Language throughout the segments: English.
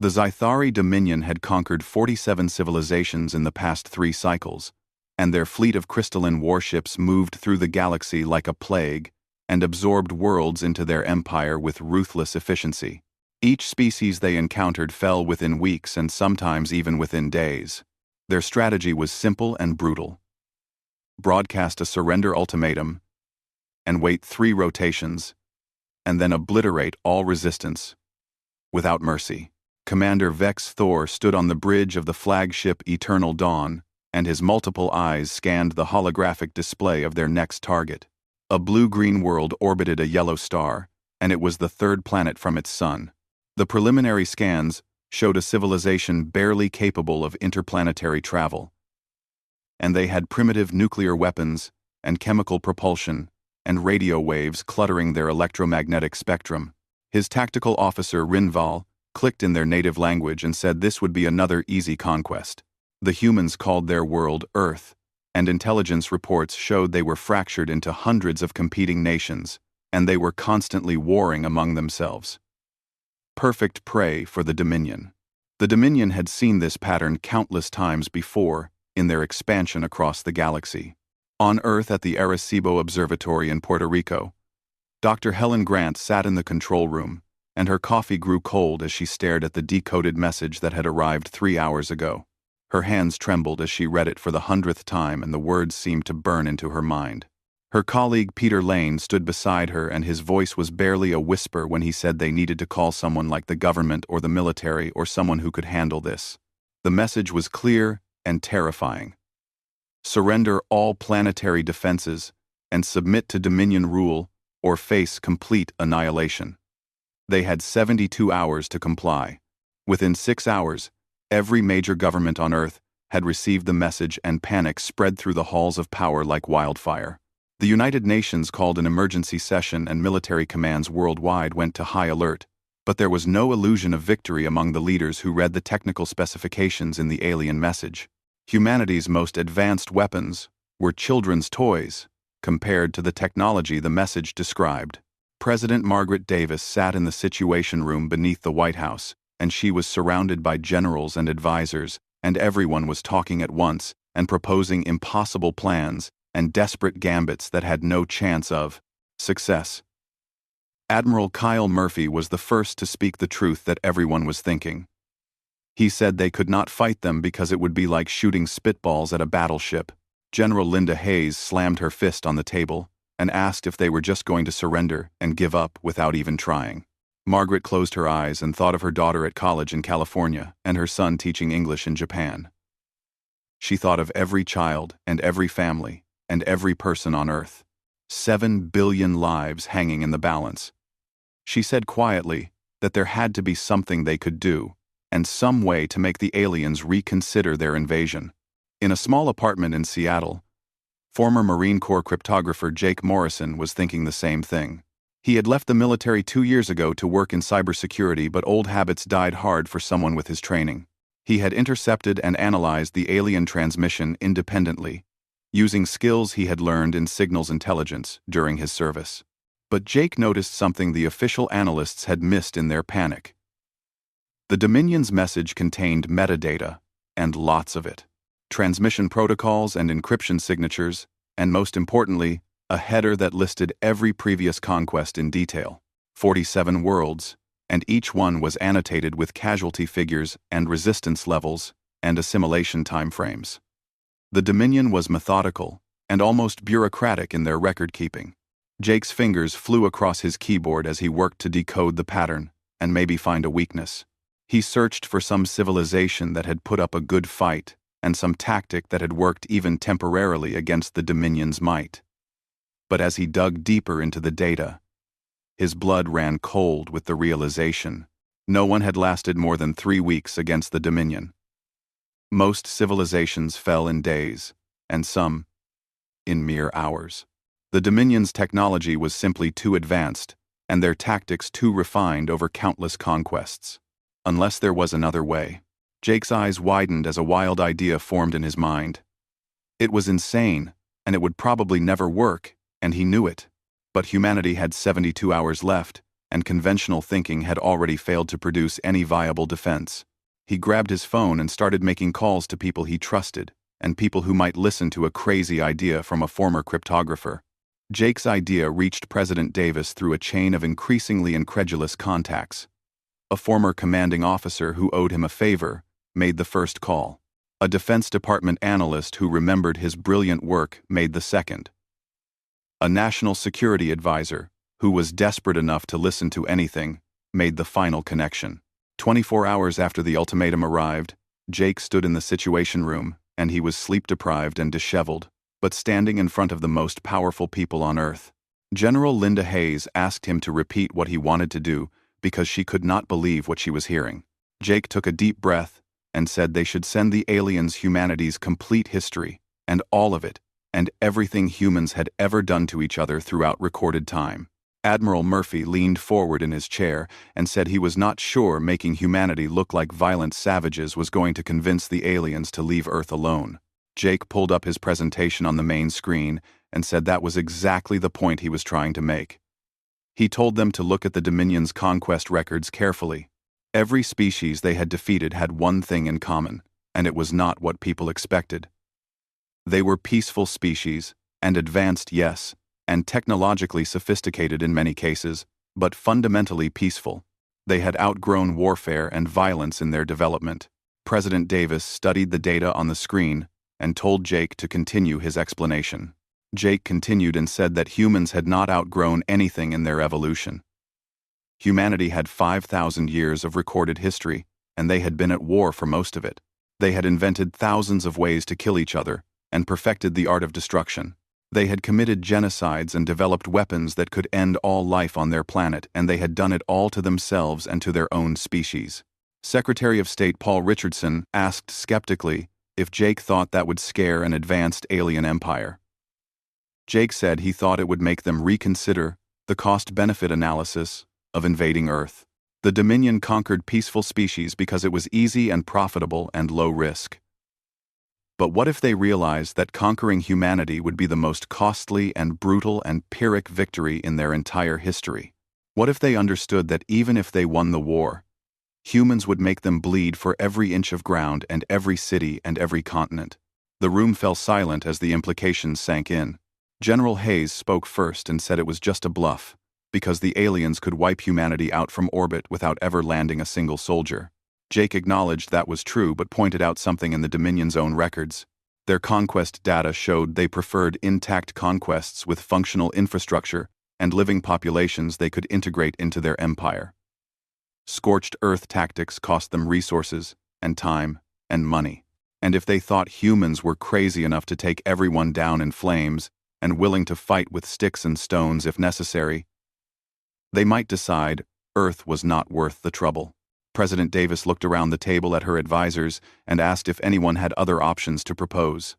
The Zythari Dominion had conquered 47 civilizations in the past 3 cycles, and their fleet of crystalline warships moved through the galaxy like a plague and absorbed worlds into their empire with ruthless efficiency. Each species they encountered fell within weeks and sometimes even within days. Their strategy was simple and brutal. Broadcast a surrender ultimatum, and wait 3 rotations, and then obliterate all resistance, without mercy. Commander Vex Thor stood on the bridge of the flagship Eternal Dawn, and his multiple eyes scanned the holographic display of their next target. A blue-green world orbited a yellow star, and it was the 3rd planet from its sun. The preliminary scans showed a civilization barely capable of interplanetary travel, and they had primitive nuclear weapons and chemical propulsion and radio waves cluttering their electromagnetic spectrum. His tactical officer Rinval clicked in their native language and said this would be another easy conquest. The humans called their world Earth, and intelligence reports showed they were fractured into hundreds of competing nations, and they were constantly warring among themselves. Perfect prey for the Dominion. The Dominion had seen this pattern countless times before in their expansion across the galaxy. On Earth at the Arecibo Observatory in Puerto Rico, Dr. Helen Grant sat in the control room, and her coffee grew cold as she stared at the decoded message that had arrived 3 hours ago. Her hands trembled as she read it for the 100th time, and the words seemed to burn into her mind. Her colleague Peter Lane stood beside her, and his voice was barely a whisper when he said they needed to call someone like the government or the military or someone who could handle this. The message was clear and terrifying. Surrender all planetary defenses and submit to Dominion rule or face complete annihilation. They had 72 hours to comply. Within 6 hours, every major government on Earth had received the message, and panic spread through the halls of power like wildfire. The United Nations called an emergency session, and military commands worldwide went to high alert, but there was no illusion of victory among the leaders who read the technical specifications in the alien message. Humanity's most advanced weapons were children's toys compared to the technology the message described. President Margaret Davis sat in the Situation Room beneath the White House, and she was surrounded by generals and advisors, and everyone was talking at once and proposing impossible plans and desperate gambits that had no chance of success. Admiral Kyle Murphy was the first to speak the truth that everyone was thinking. He said they could not fight them because it would be like shooting spitballs at a battleship. General Linda Hayes slammed her fist on the table and asked if they were just going to surrender and give up without even trying. Margaret closed her eyes and thought of her daughter at college in California and her son teaching English in Japan. She thought of every child and every family and every person on Earth. 7 billion lives hanging in the balance. She said quietly that there had to be something they could do, and some way to make the aliens reconsider their invasion. In a small apartment in Seattle, former Marine Corps cryptographer Jake Morrison was thinking the same thing. He had left the military 2 years ago to work in cybersecurity, but old habits died hard for someone with his training. He had intercepted and analyzed the alien transmission independently, using skills he had learned in signals intelligence during his service. But Jake noticed something the official analysts had missed in their panic. The Dominion's message contained metadata, and lots of it. Transmission protocols and encryption signatures, and most importantly, a header that listed every previous conquest in detail. 47 worlds, and each one was annotated with casualty figures and resistance levels and assimilation timeframes. The Dominion was methodical and almost bureaucratic in their record-keeping. Jake's fingers flew across his keyboard as he worked to decode the pattern and maybe find a weakness. He searched for some civilization that had put up a good fight and some tactic that had worked even temporarily against the Dominion's might. But as he dug deeper into the data, his blood ran cold with the realization no one had lasted more than 3 weeks against the Dominion. Most civilizations fell in days, and some in mere hours. The Dominion's technology was simply too advanced, and their tactics too refined over countless conquests. Unless there was another way. Jake's eyes widened as a wild idea formed in his mind. It was insane, and it would probably never work, and he knew it. But humanity had 72 hours left, and conventional thinking had already failed to produce any viable defense. He grabbed his phone and started making calls to people he trusted, and people who might listen to a crazy idea from a former cryptographer. Jake's idea reached President Davis through a chain of increasingly incredulous contacts. A former commanding officer who owed him a favor made the first call. A Defense Department analyst who remembered his brilliant work made the second. A national security advisor, who was desperate enough to listen to anything, made the final connection. 24 hours after the ultimatum arrived, Jake stood in the Situation Room, and he was sleep-deprived and disheveled, but standing in front of the most powerful people on Earth. General Linda Hayes asked him to repeat what he wanted to do because she could not believe what she was hearing. Jake took a deep breath and said they should send the aliens humanity's complete history, and all of it, and everything humans had ever done to each other throughout recorded time. Admiral Murphy leaned forward in his chair and said he was not sure making humanity look like violent savages was going to convince the aliens to leave Earth alone. Jake pulled up his presentation on the main screen and said that was exactly the point he was trying to make. He told them to look at the Dominion's conquest records carefully. Every species they had defeated had one thing in common, and it was not what people expected. They were peaceful species, and advanced, yes, and technologically sophisticated in many cases, but fundamentally peaceful. They had outgrown warfare and violence in their development. President Davis studied the data on the screen and told Jake to continue his explanation. Jake continued and said that humans had not outgrown anything in their evolution. Humanity had 5,000 years of recorded history, and they had been at war for most of it. They had invented thousands of ways to kill each other and perfected the art of destruction. They had committed genocides and developed weapons that could end all life on their planet, and they had done it all to themselves and to their own species. Secretary of State Paul Richardson asked skeptically if Jake thought that would scare an advanced alien empire. Jake said he thought it would make them reconsider the cost-benefit analysis of invading Earth. The Dominion conquered peaceful species because it was easy and profitable and low risk. But what if they realized that conquering humanity would be the most costly and brutal and Pyrrhic victory in their entire history? What if they understood that even if they won the war, humans would make them bleed for every inch of ground and every city and every continent? The room fell silent as the implications sank in. General Hayes spoke first and said it was just a bluff, because the aliens could wipe humanity out from orbit without ever landing a single soldier. Jake acknowledged that was true but pointed out something in the Dominion's own records. Their conquest data showed they preferred intact conquests with functional infrastructure and living populations they could integrate into their empire. Scorched earth tactics cost them resources and time and money. And if they thought humans were crazy enough to take everyone down in flames and willing to fight with sticks and stones if necessary, they might decide Earth was not worth the trouble. President Davis looked around the table at her advisors and asked if anyone had other options to propose.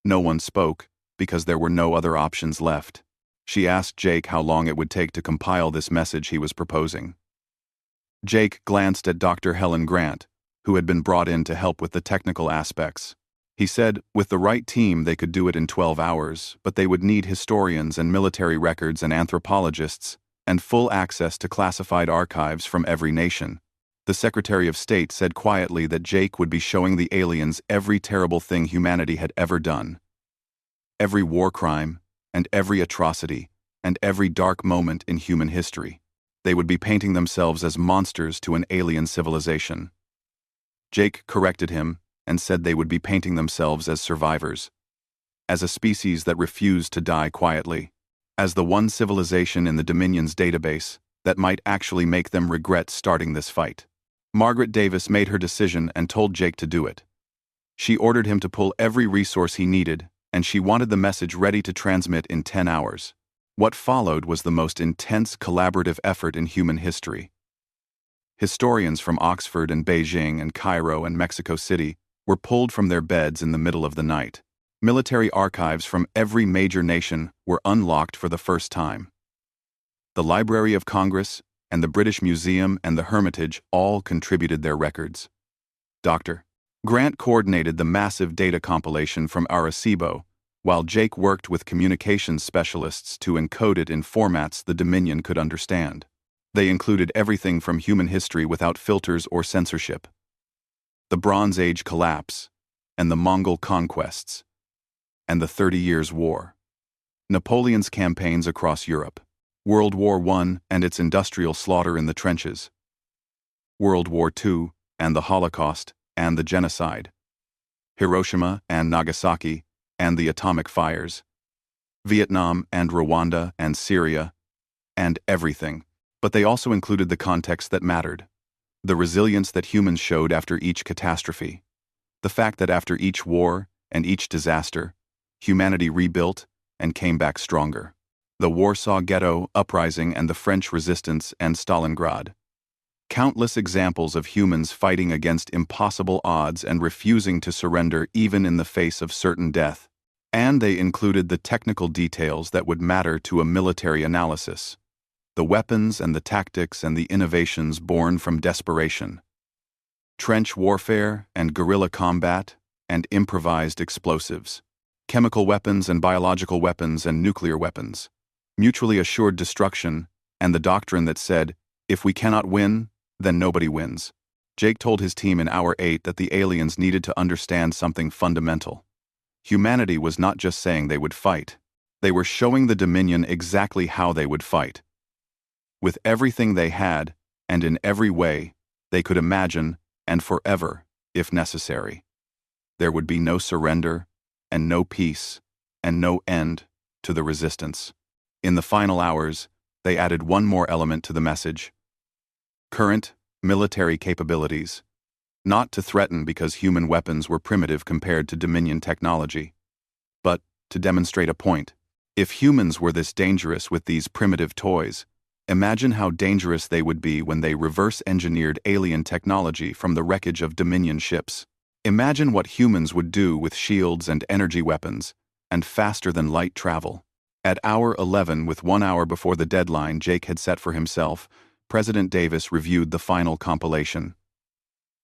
No one spoke, because there were no other options left. She asked Jake how long it would take to compile this message he was proposing. Jake glanced at Dr. Helen Grant, who had been brought in to help with the technical aspects. He said with the right team they could do it in 12 hours, but they would need historians and military records and anthropologists, and full access to classified archives from every nation. The Secretary of State said quietly that Jake would be showing the aliens every terrible thing humanity had ever done. Every war crime, and every atrocity, and every dark moment in human history. They would be painting themselves as monsters to an alien civilization. Jake corrected him and said they would be painting themselves as survivors, as a species that refused to die quietly, as the one civilization in the Dominion's database that might actually make them regret starting this fight. Margaret Davis made her decision and told Jake to do it. She ordered him to pull every resource he needed, and she wanted the message ready to transmit in 10 hours. What followed was the most intense collaborative effort in human history. Historians from Oxford and Beijing and Cairo and Mexico City were pulled from their beds in the middle of the night. Military archives from every major nation were unlocked for the first time. The Library of Congress and the British Museum and the Hermitage all contributed their records. Dr. Grant coordinated the massive data compilation from Arecibo, while Jake worked with communications specialists to encode it in formats the Dominion could understand. They included everything from human history without filters or censorship, the Bronze Age collapse, and the Mongol conquests, and the 30 Years' War, Napoleon's campaigns across Europe, World War I and its industrial slaughter in the trenches, World War II and the Holocaust and the genocide, Hiroshima and Nagasaki and the atomic fires, Vietnam and Rwanda and Syria, and everything. But they also included the context that mattered, the resilience that humans showed after each catastrophe, the fact that after each war and each disaster, humanity rebuilt and came back stronger. The Warsaw Ghetto uprising and the French resistance and Stalingrad. Countless examples of humans fighting against impossible odds and refusing to surrender even in the face of certain death. And they included the technical details that would matter to a military analysis, the weapons and the tactics and the innovations born from desperation, trench warfare and guerrilla combat and improvised explosives, chemical weapons and biological weapons and nuclear weapons, mutually assured destruction, and the doctrine that said, if we cannot win, then nobody wins. Jake told his team in Hour 8 that the aliens needed to understand something fundamental. Humanity was not just saying they would fight. They were showing the Dominion exactly how they would fight. With everything they had, and in every way, they could imagine, and forever, if necessary. There would be no surrender, and no peace, and no end to the resistance. In the final hours, they added one more element to the message. Current military capabilities. Not to threaten because human weapons were primitive compared to Dominion technology, but to demonstrate a point. If humans were this dangerous with these primitive toys, imagine how dangerous they would be when they reverse-engineered alien technology from the wreckage of Dominion ships. Imagine what humans would do with shields and energy weapons, and faster-than-light travel. At Hour 11, with 1 hour before the deadline Jake had set for himself, President Davis reviewed the final compilation.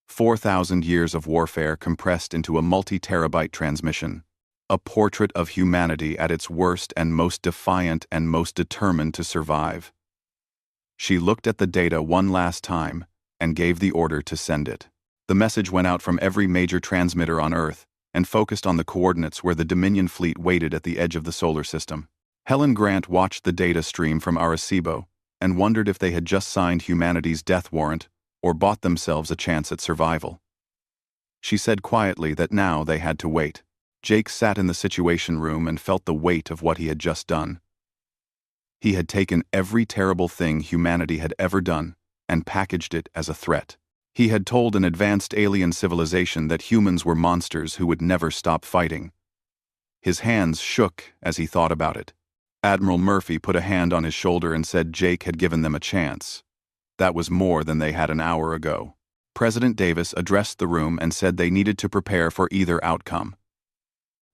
4,000 years of warfare compressed into a multi-terabyte transmission. A portrait of humanity at its worst and most defiant and most determined to survive. She looked at the data one last time and gave the order to send it. The message went out from every major transmitter on Earth and focused on the coordinates where the Dominion fleet waited at the edge of the solar system. Helen Grant watched the data stream from Arecibo and wondered if they had just signed humanity's death warrant or bought themselves a chance at survival. She said quietly that now they had to wait. Jake sat in the situation room and felt the weight of what he had just done. He had taken every terrible thing humanity had ever done and packaged it as a threat. He had told an advanced alien civilization that humans were monsters who would never stop fighting. His hands shook as he thought about it. Admiral Murphy put a hand on his shoulder and said Jake had given them a chance. That was more than they had an hour ago. President Davis addressed the room and said they needed to prepare for either outcome.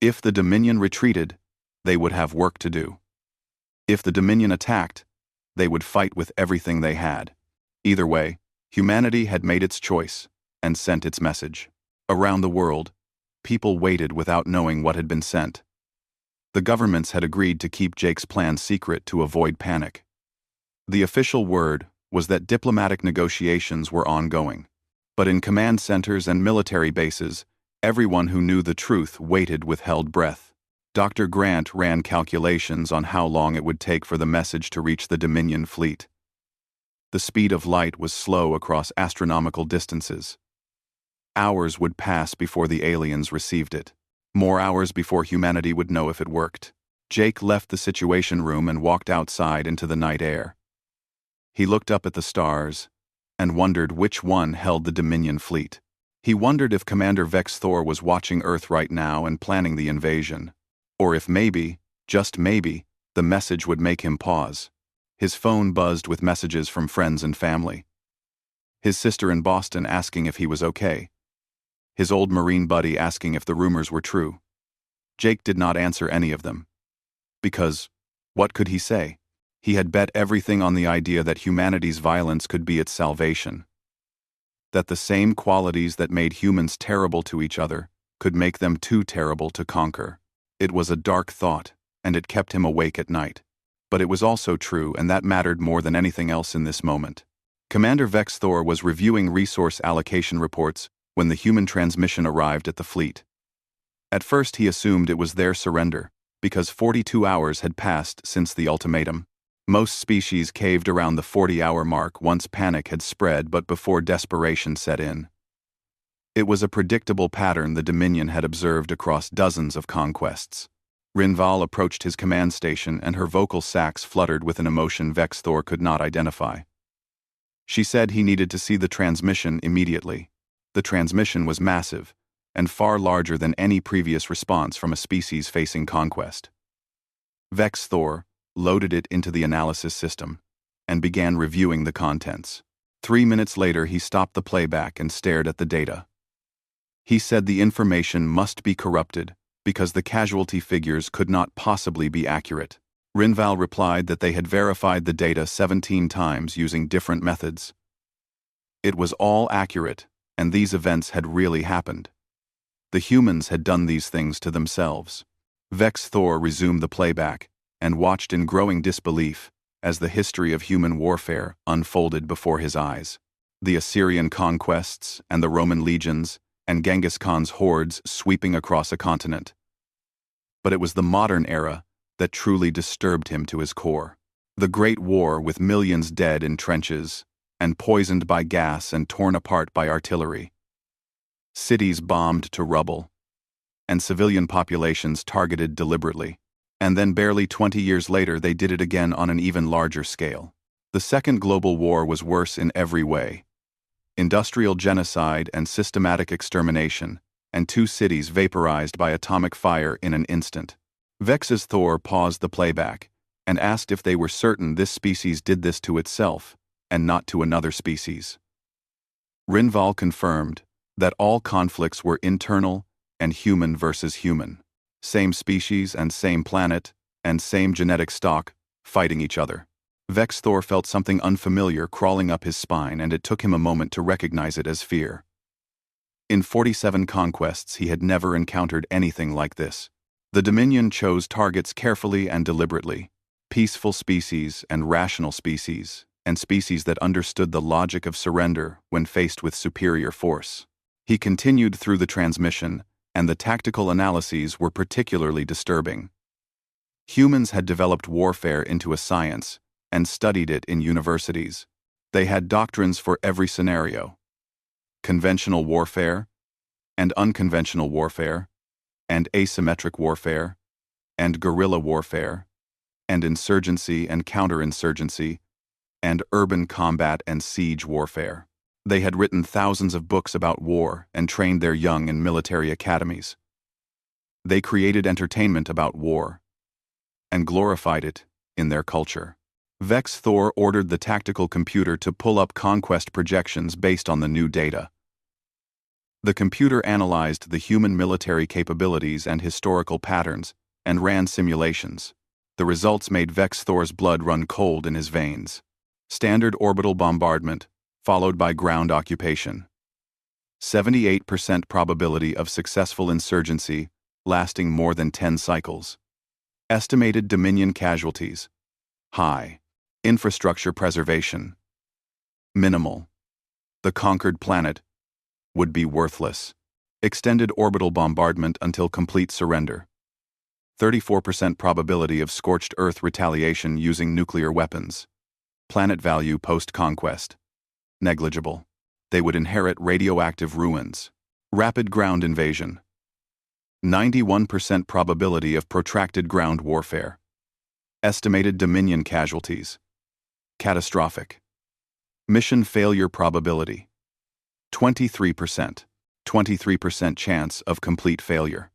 If the Dominion retreated, they would have work to do. If the Dominion attacked, they would fight with everything they had. Either way, humanity had made its choice and sent its message. Around the world, people waited without knowing what had been sent. The governments had agreed to keep Jake's plan secret to avoid panic. The official word was that diplomatic negotiations were ongoing. But in command centers and military bases, everyone who knew the truth waited with held breath. Dr. Grant ran calculations on how long it would take for the message to reach the Dominion fleet. The speed of light was slow across astronomical distances. Hours would pass before the aliens received it. More hours before humanity would know if it worked. Jake left the situation room and walked outside into the night air. He looked up at the stars and wondered which one held the Dominion fleet. He wondered if Commander Vex Thor was watching Earth right now and planning the invasion. Or if maybe, just maybe, the message would make him pause. His phone buzzed with messages from friends and family. His sister in Boston asking if he was okay. His old Marine buddy asking if the rumors were true. Jake did not answer any of them. Because, what could he say? He had bet everything on the idea that humanity's violence could be its salvation. That the same qualities that made humans terrible to each other could make them too terrible to conquer. It was a dark thought, and it kept him awake at night. But it was also true, and that mattered more than anything else in this moment. Commander Vex Thor was reviewing resource allocation reports when the human transmission arrived at the fleet. At first he assumed it was their surrender, because 42 hours had passed since the ultimatum. Most species caved around the 40-hour mark once panic had spread but before desperation set in. It was a predictable pattern the Dominion had observed across dozens of conquests. Rinval approached his command station and her vocal sacs fluttered with an emotion Vex Thor could not identify. She said he needed to see the transmission immediately. The transmission was massive, and far larger than any previous response from a species facing conquest. Vex Thor loaded it into the analysis system and began reviewing the contents. 3 minutes later he stopped the playback and stared at the data. He said the information must be corrupted because the casualty figures could not possibly be accurate. Rinval replied that they had verified the data 17 times using different methods. It was all accurate, and these events had really happened. The humans had done these things to themselves. Vex Thor resumed the playback and watched in growing disbelief as the history of human warfare unfolded before his eyes. The Assyrian conquests and the Roman legions and Genghis Khan's hordes sweeping across a continent. But it was the modern era that truly disturbed him to his core. The Great War, with millions dead in trenches and poisoned by gas and torn apart by artillery. Cities bombed to rubble, and civilian populations targeted deliberately. And then barely 20 years later they did it again on an even larger scale. The Second Global War was worse in every way. Industrial genocide and systematic extermination, and 2 cities vaporized by atomic fire in an instant. Vex's Thor paused the playback and asked if they were certain this species did this to itself and not to another species. Rinval confirmed that all conflicts were internal and human versus human. Same species and same planet and same genetic stock fighting each other. Vex Thor felt something unfamiliar crawling up his spine, and it took him a moment to recognize it as fear. In 47 conquests he had never encountered anything like this. The Dominion chose targets carefully and deliberately, peaceful species and rational species, and species that understood the logic of surrender when faced with superior force. He continued through the transmission, and the tactical analyses were particularly disturbing. Humans had developed warfare into a science and studied it in universities. They had doctrines for every scenario: conventional warfare, and unconventional warfare, and asymmetric warfare, and guerrilla warfare, and insurgency and counterinsurgency, and urban combat and siege warfare. They had written thousands of books about war and trained their young in military academies. They created entertainment about war and glorified it in their culture. Vex Thor ordered the tactical computer to pull up conquest projections based on the new data. The computer analyzed the human military capabilities and historical patterns and ran simulations. The results made Vex Thor's blood run cold in his veins. Standard orbital bombardment, followed by ground occupation. 78% probability of successful insurgency, lasting more than 10 cycles. Estimated Dominion casualties: high. Infrastructure preservation: minimal. The conquered planet would be worthless. Extended orbital bombardment until complete surrender. 34% probability of scorched Earth retaliation using nuclear weapons. Planet value post-conquest: negligible. They would inherit radioactive ruins. Rapid ground invasion. 91% probability of protracted ground warfare. Estimated Dominion casualties: catastrophic. Mission failure probability: 23%. 23% chance of complete failure.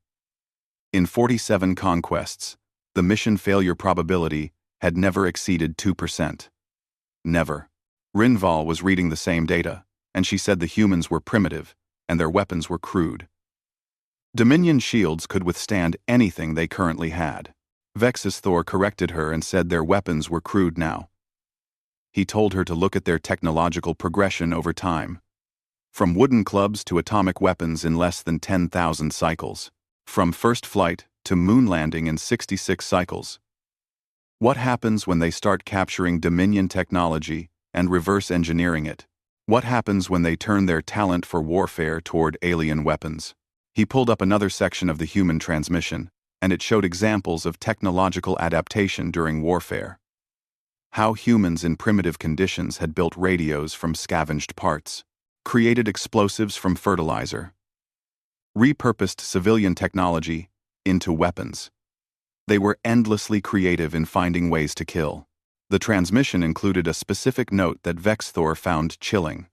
In 47 conquests, the mission failure probability had never exceeded 2%. Never. Rinval was reading the same data, and she said the humans were primitive and their weapons were crude. Dominion shields could withstand anything they currently had. Vex's Thor corrected her and said their weapons were crude now. He told her to look at their technological progression over time. From wooden clubs to atomic weapons in less than 10,000 cycles. From first flight to moon landing in 66 cycles. What happens when they start capturing Dominion technology and reverse engineering it? What happens when they turn their talent for warfare toward alien weapons? He pulled up another section of the human transmission, and it showed examples of technological adaptation during warfare. How humans in primitive conditions had built radios from scavenged parts, created explosives from fertilizer, repurposed civilian technology into weapons. They were endlessly creative in finding ways to kill. The transmission included a specific note that Vexthor found chilling.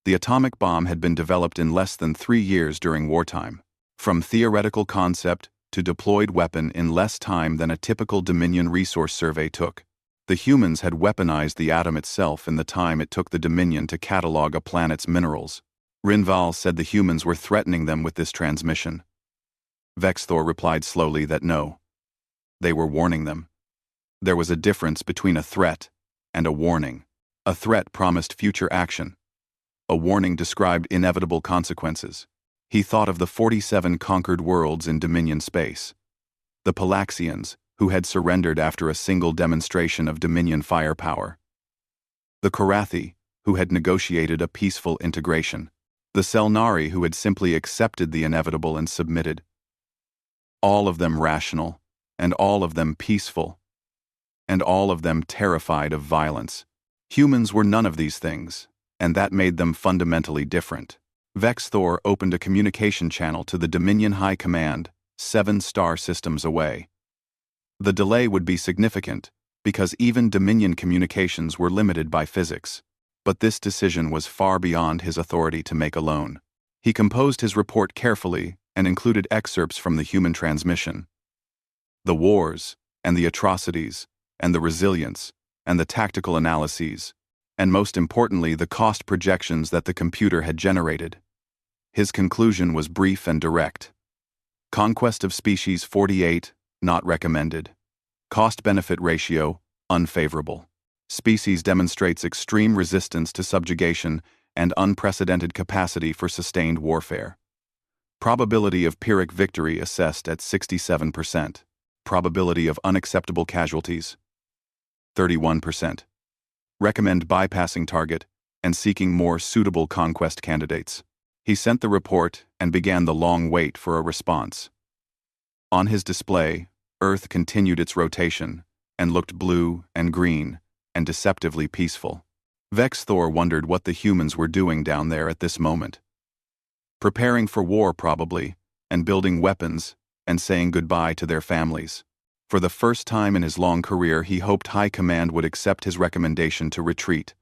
The atomic bomb had been developed in less than 3 years during wartime. From theoretical concept to deployed weapon in less time than a typical Dominion resource survey took. The humans had weaponized the atom itself in the time it took the Dominion to catalog a planet's minerals. Rinval said the humans were threatening them with this transmission. Vexthor replied slowly that no. They were warning them. There was a difference between a threat and a warning. A threat promised future action. A warning described inevitable consequences. He thought of the 47 conquered worlds in Dominion space. The Palaxians, who had surrendered after a single demonstration of Dominion firepower. The Korathi, who had negotiated a peaceful integration. The Selnari, who had simply accepted the inevitable and submitted. All of them rational, and all of them peaceful, and all of them terrified of violence. Humans were none of these things, and that made them fundamentally different. Vexthor opened a communication channel to the Dominion High Command, 7 star systems away. The delay would be significant, because even Dominion communications were limited by physics. But this decision was far beyond his authority to make alone. He composed his report carefully and included excerpts from the human transmission. The wars, and the atrocities, and the resilience, and the tactical analyses, and most importantly the cost projections that the computer had generated. His conclusion was brief and direct. Conquest of Species 48, not recommended. Cost-benefit ratio, unfavorable. Species demonstrates extreme resistance to subjugation and unprecedented capacity for sustained warfare. Probability of Pyrrhic victory assessed at 67%. Probability of unacceptable casualties, 31%. Recommend bypassing target and seeking more suitable conquest candidates. He sent the report and began the long wait for a response. On his display, Earth continued its rotation and looked blue and green and deceptively peaceful. Vexthor wondered what the humans were doing down there at this moment. Preparing for war probably, and building weapons, and saying goodbye to their families. For the first time in his long career he hoped High Command would accept his recommendation to retreat.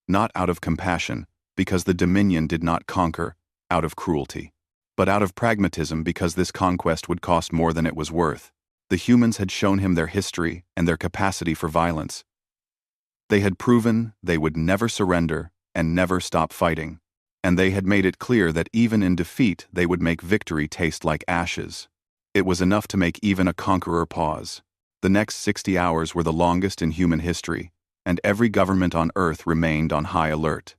Not out of compassion, because the Dominion did not conquer, out of cruelty. But out of pragmatism because this conquest would cost more than it was worth. The humans had shown him their history and their capacity for violence. They had proven they would never surrender and never stop fighting. And they had made it clear that even in defeat they would make victory taste like ashes. It was enough to make even a conqueror pause. The next 60 hours were the longest in human history, and every government on Earth remained on high alert.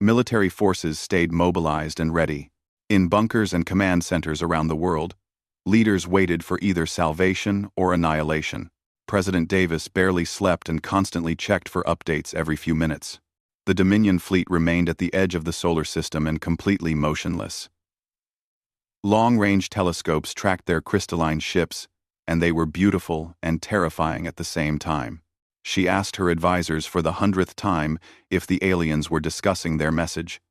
Military forces stayed mobilized and ready. In bunkers and command centers around the world, leaders waited for either salvation or annihilation. President Davis barely slept and constantly checked for updates every few minutes. The Dominion fleet remained at the edge of the solar system and completely motionless. Long-range telescopes tracked their crystalline ships, and they were beautiful and terrifying at the same time. She asked her advisors for the 100th time if the aliens were discussing their message.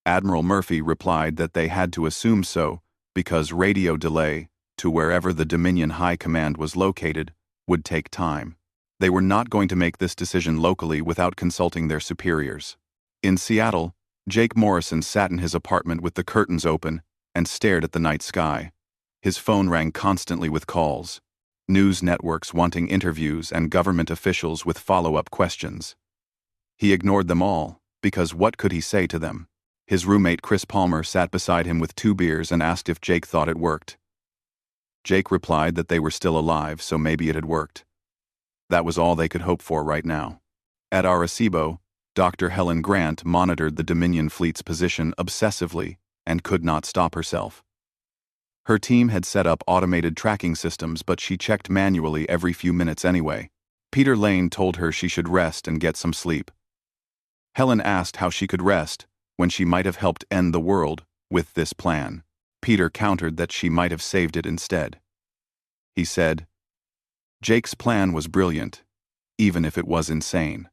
Admiral Murphy replied that they had to assume so, because radio delay, to wherever the Dominion High Command was located, would take time. They were not going to make this decision locally without consulting their superiors. In Seattle, Jake Morrison sat in his apartment with the curtains open and stared at the night sky. His phone rang constantly with calls. News networks wanting interviews and government officials with follow-up questions. He ignored them all, because what could he say to them? His roommate Chris Palmer sat beside him with 2 beers and asked if Jake thought it worked. Jake replied that they were still alive, so maybe it had worked. That was all they could hope for right now. At Arecibo, Dr. Helen Grant monitored the Dominion fleet's position obsessively and could not stop herself. Her team had set up automated tracking systems, but she checked manually every few minutes anyway. Peter Lane told her she should rest and get some sleep. Helen asked how she could rest when she might have helped end the world with this plan. Peter countered that she might have saved it instead. He said, "Jake's plan was brilliant, even if it was insane."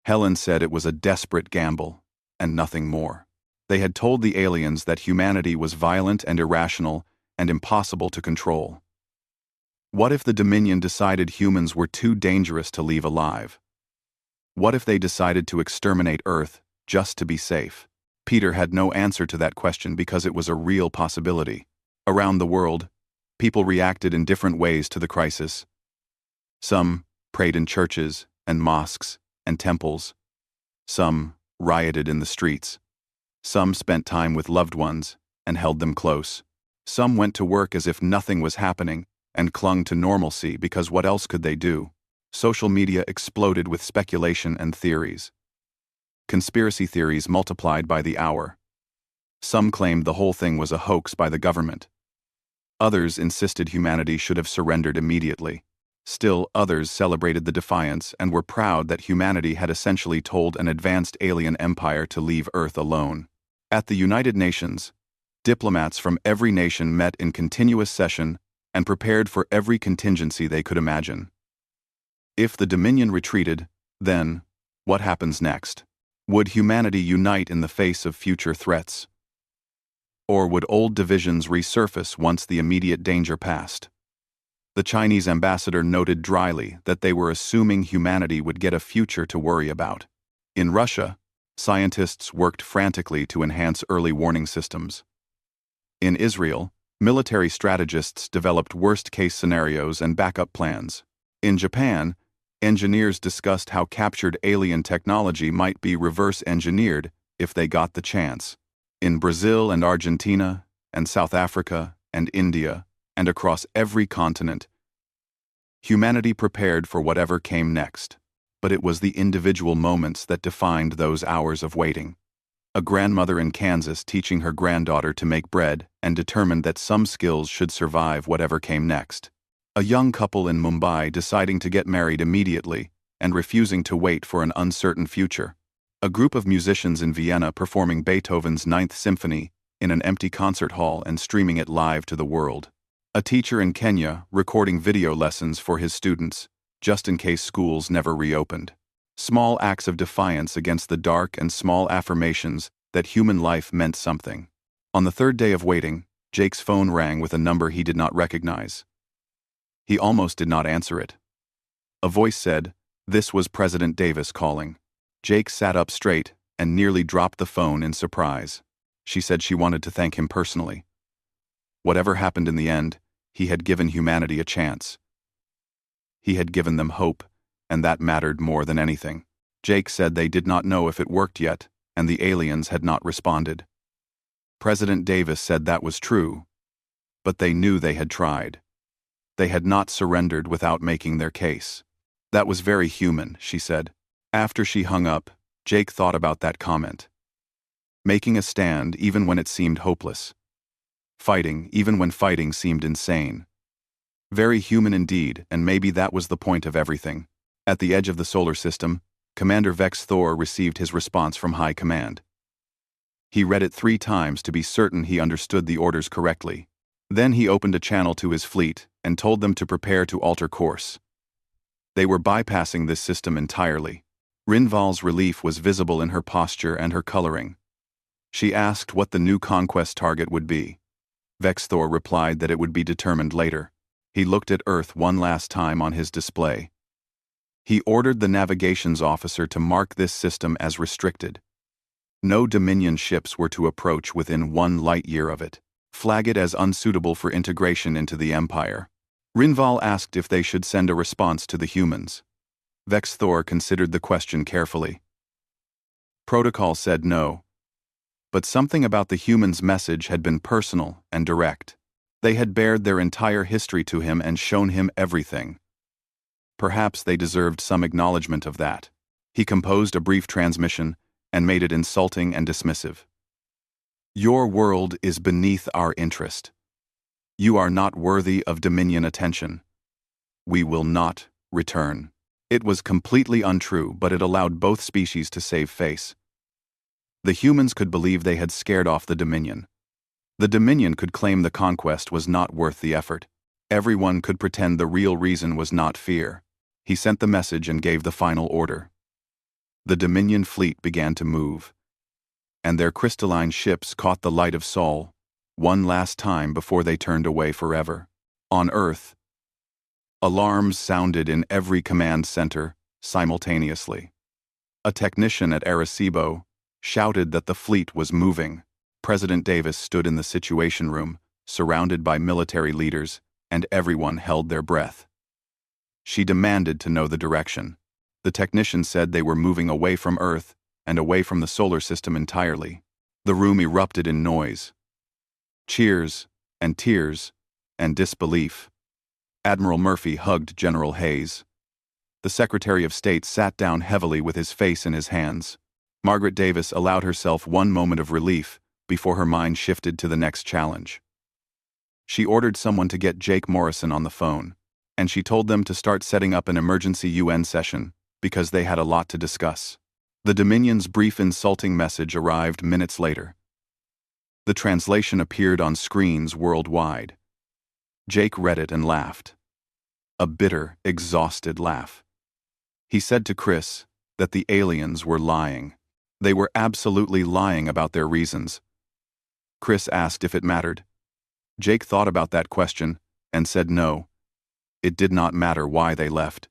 Helen said it was a desperate gamble, and nothing more. They had told the aliens that humanity was violent and irrational and impossible to control. What if the Dominion decided humans were too dangerous to leave alive? What if they decided to exterminate Earth just to be safe? Peter had no answer to that question because it was a real possibility. Around the world, people reacted in different ways to the crisis. Some prayed in churches and mosques and temples. Some rioted in the streets. Some spent time with loved ones and held them close. Some went to work as if nothing was happening and clung to normalcy because what else could they do? Social media exploded with speculation and theories. Conspiracy theories multiplied by the hour. Some claimed the whole thing was a hoax by the government. Others insisted humanity should have surrendered immediately. Still, others celebrated the defiance and were proud that humanity had essentially told an advanced alien empire to leave Earth alone. At the United Nations, diplomats from every nation met in continuous session and prepared for every contingency they could imagine. If the Dominion retreated, then what happens next? Would humanity unite in the face of future threats? Or would old divisions resurface once the immediate danger passed? The Chinese ambassador noted dryly that they were assuming humanity would get a future to worry about. In Russia, scientists worked frantically to enhance early warning systems. In Israel, military strategists developed worst-case scenarios and backup plans. In Japan, engineers discussed how captured alien technology might be reverse-engineered if they got the chance. In Brazil and Argentina and South Africa and India and across every continent, humanity prepared for whatever came next. But it was the individual moments that defined those hours of waiting. A grandmother in Kansas teaching her granddaughter to make bread and determined that some skills should survive whatever came next. A young couple in Mumbai deciding to get married immediately and refusing to wait for an uncertain future. A group of musicians in Vienna performing Beethoven's Ninth Symphony in an empty concert hall and streaming it live to the world. A teacher in Kenya recording video lessons for his students, just in case schools never reopened. Small acts of defiance against the dark and small affirmations that human life meant something. On the third day of waiting, Jake's phone rang with a number he did not recognize. He almost did not answer it. A voice said, "This was President Davis calling." Jake sat up straight and nearly dropped the phone in surprise. She said she wanted to thank him personally. Whatever happened in the end, he had given humanity a chance. He had given them hope, and that mattered more than anything. Jake said they did not know if it worked yet, and the aliens had not responded. President Davis said that was true, but they knew they had tried. They had not surrendered without making their case. That was very human, she said. After she hung up, Jake thought about that comment. Making a stand even when it seemed hopeless. Fighting even when fighting seemed insane. Very human indeed, and maybe that was the point of everything. At the edge of the solar system, Commander Vex Thor received his response from High Command. He read it 3 times to be certain he understood the orders correctly. Then he opened a channel to his fleet and told them to prepare to alter course. They were bypassing this system entirely. Rinval's relief was visible in her posture and her coloring. She asked what the new conquest target would be. Vex Thor replied that it would be determined later. He looked at Earth one last time on his display. He ordered the navigations officer to mark this system as restricted. No Dominion ships were to approach within 1 light-year of it. Flag it as unsuitable for integration into the Empire. Rinval asked if they should send a response to the humans. Vex Thor considered the question carefully. Protocol said no. But something about the humans' message had been personal and direct. They had bared their entire history to him and shown him everything. Perhaps they deserved some acknowledgement of that. He composed a brief transmission and made it insulting and dismissive. Your world is beneath our interest. You are not worthy of Dominion attention. We will not return. It was completely untrue, but it allowed both species to save face. The humans could believe they had scared off the Dominion. The Dominion could claim the conquest was not worth the effort. Everyone could pretend the real reason was not fear. He sent the message and gave the final order. The Dominion fleet began to move, and their crystalline ships caught the light of Sol one last time before they turned away forever. On Earth, alarms sounded in every command center simultaneously. A technician at Arecibo shouted that the fleet was moving. President Davis stood in the Situation Room, surrounded by military leaders, and everyone held their breath. She demanded to know the direction. The technician said they were moving away from Earth and away from the solar system entirely. The room erupted in noise. Cheers, and tears, and disbelief. Admiral Murphy hugged General Hayes. The Secretary of State sat down heavily with his face in his hands. Margaret Davis allowed herself one moment of relief before her mind shifted to the next challenge. She ordered someone to get Jake Morrison on the phone, and she told them to start setting up an emergency UN session because they had a lot to discuss. The Dominion's brief insulting message arrived minutes later. The translation appeared on screens worldwide. Jake read it and laughed. A bitter, exhausted laugh. He said to Chris that the aliens were lying. They were absolutely lying about their reasons. Chris asked if it mattered. Jake thought about that question and said no. It did not matter why they left.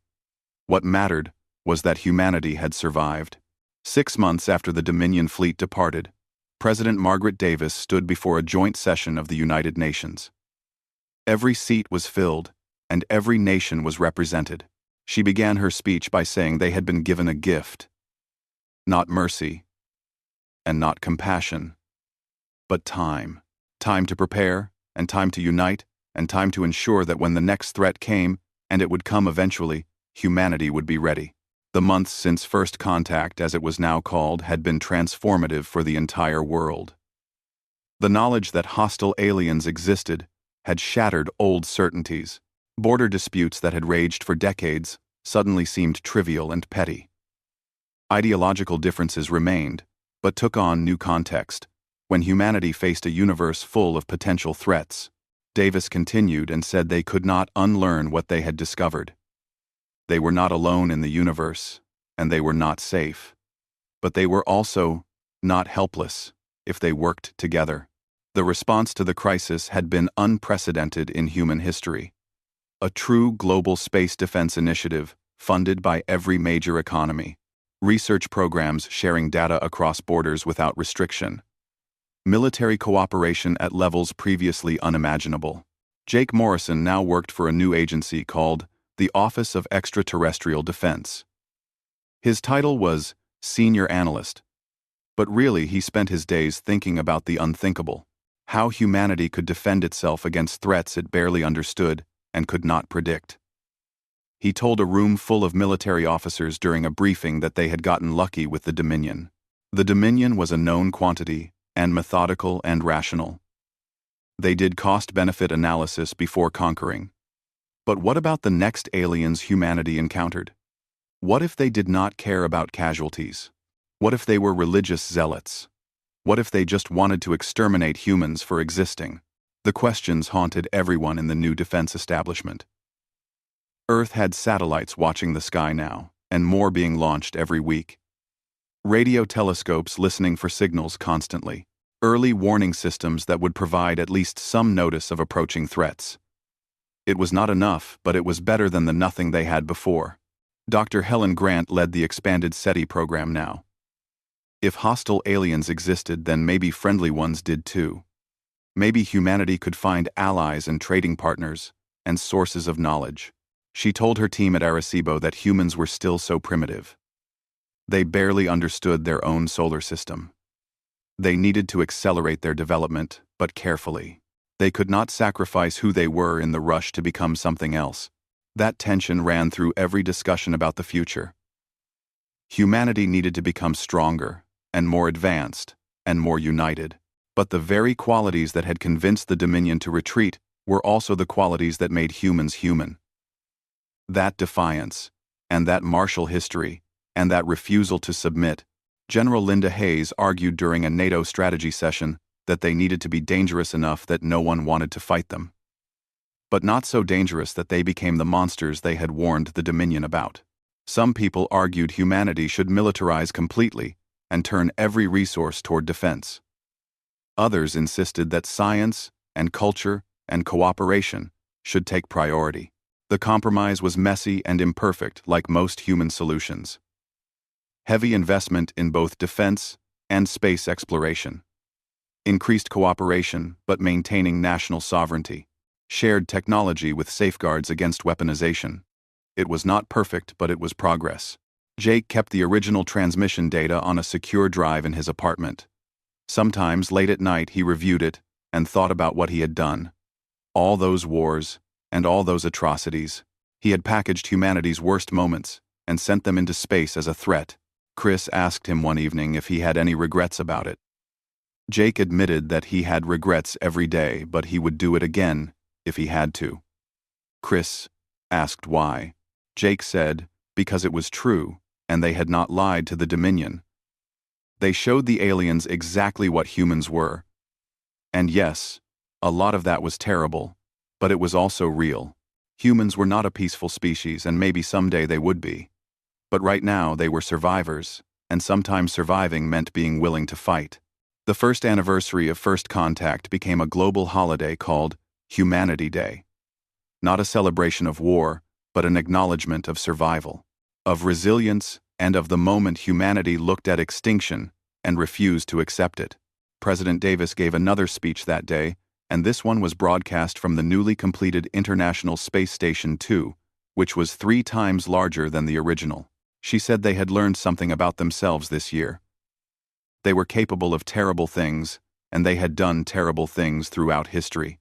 What mattered was that humanity had survived. 6 months after the Dominion fleet departed, President Margaret Davis stood before a joint session of the United Nations. Every seat was filled, and every nation was represented. She began her speech by saying they had been given a gift. Not mercy, and not compassion, but time. Time to prepare, and time to unite, and time to ensure that when the next threat came, and it would come eventually, humanity would be ready. The months since First Contact, as it was now called, had been transformative for the entire world. The knowledge that hostile aliens existed had shattered old certainties. Border disputes that had raged for decades suddenly seemed trivial and petty. Ideological differences remained, but took on new context. When humanity faced a universe full of potential threats, Davis continued and said they could not unlearn what they had discovered. They were not alone in the universe, and they were not safe. But they were also not helpless if they worked together. The response to the crisis had been unprecedented in human history. A true global space defense initiative funded by every major economy. Research programs sharing data across borders without restriction. Military cooperation at levels previously unimaginable. Jake Morrison now worked for a new agency called the Office of Extraterrestrial Defense. His title was Senior Analyst, but really he spent his days thinking about the unthinkable, how humanity could defend itself against threats it barely understood and could not predict. He told a room full of military officers during a briefing that they had gotten lucky with the Dominion. The Dominion was a known quantity and methodical and rational. They did cost-benefit analysis before conquering. But what about the next aliens humanity encountered? What if they did not care about casualties? What if they were religious zealots? What if they just wanted to exterminate humans for existing? The questions haunted everyone in the new defense establishment. Earth had satellites watching the sky now, and more being launched every week. Radio telescopes listening for signals constantly. Early warning systems that would provide at least some notice of approaching threats. It was not enough, but it was better than the nothing they had before. Dr. Helen Grant led the expanded SETI program now. If hostile aliens existed, then maybe friendly ones did too. Maybe humanity could find allies and trading partners, and sources of knowledge. She told her team at Arecibo that humans were still so primitive. They barely understood their own solar system. They needed to accelerate their development, but carefully. They could not sacrifice who they were in the rush to become something else. That tension ran through every discussion about the future. Humanity needed to become stronger, and more advanced, and more united. But the very qualities that had convinced the Dominion to retreat were also the qualities that made humans human. That defiance, and that martial history, and that refusal to submit. General Linda Hayes argued during a NATO strategy session that they needed to be dangerous enough that no one wanted to fight them, but not so dangerous that they became the monsters they had warned the Dominion about. Some people argued humanity should militarize completely and turn every resource toward defense. Others insisted that science and culture and cooperation should take priority. The compromise was messy and imperfect, like most human solutions. Heavy investment in both defense and space exploration. Increased cooperation, but maintaining national sovereignty. Shared technology with safeguards against weaponization. It was not perfect, but it was progress. Jake kept the original transmission data on a secure drive in his apartment. Sometimes, late at night, he reviewed it and thought about what he had done. All those wars, and all those atrocities. He had packaged humanity's worst moments and sent them into space as a threat. Chris asked him one evening if he had any regrets about it. Jake admitted that he had regrets every day, but he would do it again if he had to. Chris asked why. Jake said, because it was true, and they had not lied to the Dominion. They showed the aliens exactly what humans were. And yes, a lot of that was terrible, but it was also real. Humans were not a peaceful species, and maybe someday they would be. But right now they were survivors, and sometimes surviving meant being willing to fight. The first anniversary of First Contact became a global holiday called Humanity Day. Not a celebration of war, but an acknowledgement of survival, of resilience, and of the moment humanity looked at extinction and refused to accept it. President Davis gave another speech that day, and this one was broadcast from the newly completed International Space Station 2, which was 3 times larger than the original. She said they had learned something about themselves this year. They were capable of terrible things, and they had done terrible things throughout history.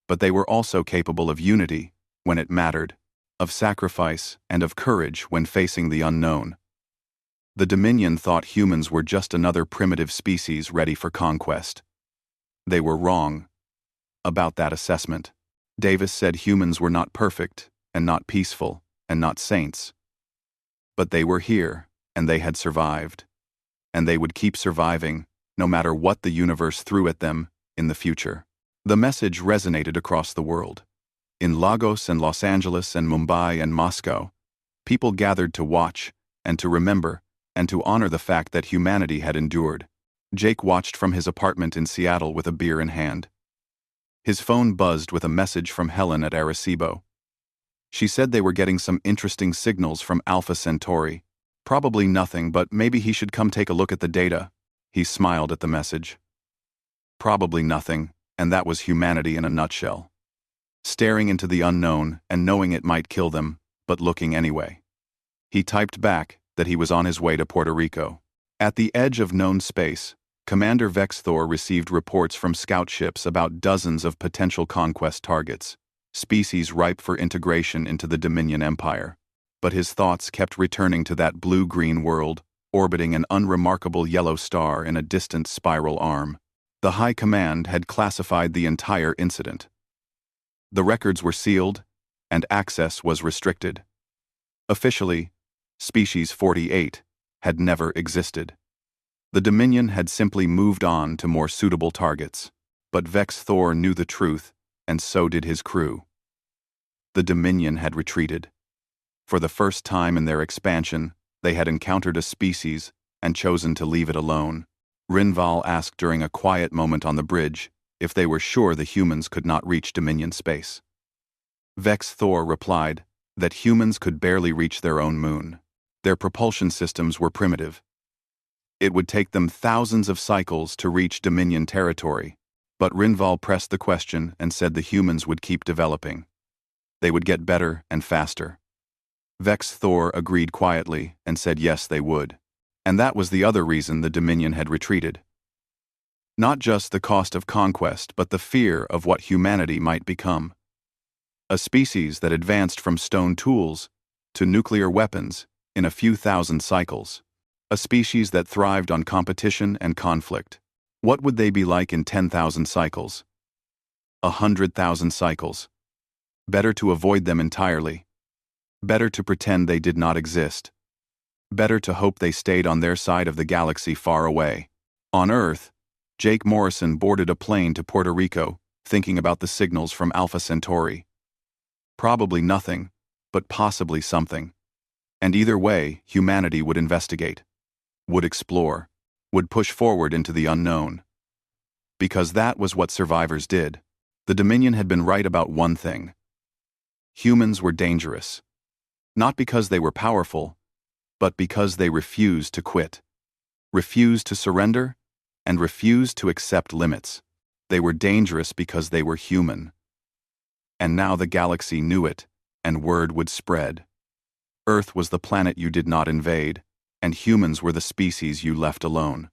But they were also capable of unity when it mattered, of sacrifice and of courage when facing the unknown. The Dominion thought humans were just another primitive species ready for conquest. They were wrong about that assessment. Davis said humans were not perfect, and not peaceful, and not saints. But they were here, and they had survived. And they would keep surviving, no matter what the universe threw at them in the future. The message resonated across the world. In Lagos and Los Angeles and Mumbai and Moscow, people gathered to watch and to remember and to honor the fact that humanity had endured. Jake watched from his apartment in Seattle with a beer in hand. His phone buzzed with a message from Helen at Arecibo. She said they were getting some interesting signals from Alpha Centauri. Probably nothing, but maybe he should come take a look at the data. He smiled at the message. Probably nothing, and that was humanity in a nutshell. Staring into the unknown and knowing it might kill them, but looking anyway. He typed back that he was on his way to Puerto Rico. At the edge of known space, Commander Vex Thor received reports from scout ships about dozens of potential conquest targets, species ripe for integration into the Dominion Empire. But his thoughts kept returning to that blue-green world, orbiting an unremarkable yellow star in a distant spiral arm. The High Command had classified the entire incident. The records were sealed, and access was restricted. Officially, Species 48 had never existed. The Dominion had simply moved on to more suitable targets, but Vex Thor knew the truth, and so did his crew. The Dominion had retreated. For the first time in their expansion, they had encountered a species and chosen to leave it alone. Rinval asked during a quiet moment on the bridge if they were sure the humans could not reach Dominion space. Vex Thor replied that humans could barely reach their own moon. Their propulsion systems were primitive. It would take them thousands of cycles to reach Dominion territory, but Rinval pressed the question and said the humans would keep developing. They would get better and faster. Vex Thor agreed quietly and said yes, they would. And that was the other reason the Dominion had retreated. Not just the cost of conquest, but the fear of what humanity might become. A species that advanced from stone tools to nuclear weapons in a few thousand cycles. A species that thrived on competition and conflict. What would they be like in 10,000 cycles? 100,000 cycles. Better to avoid them entirely. Better to pretend they did not exist. Better to hope they stayed on their side of the galaxy far away. On Earth, Jake Morrison boarded a plane to Puerto Rico, thinking about the signals from Alpha Centauri. Probably nothing, but possibly something. And either way, humanity would investigate, would explore, would push forward into the unknown. Because that was what survivors did. The Dominion had been right about one thing. Humans were dangerous. Not because they were powerful, but because they refused to quit, refused to surrender, and refused to accept limits. They were dangerous because they were human. And now the galaxy knew it, and word would spread. Earth was the planet you did not invade, and humans were the species you left alone.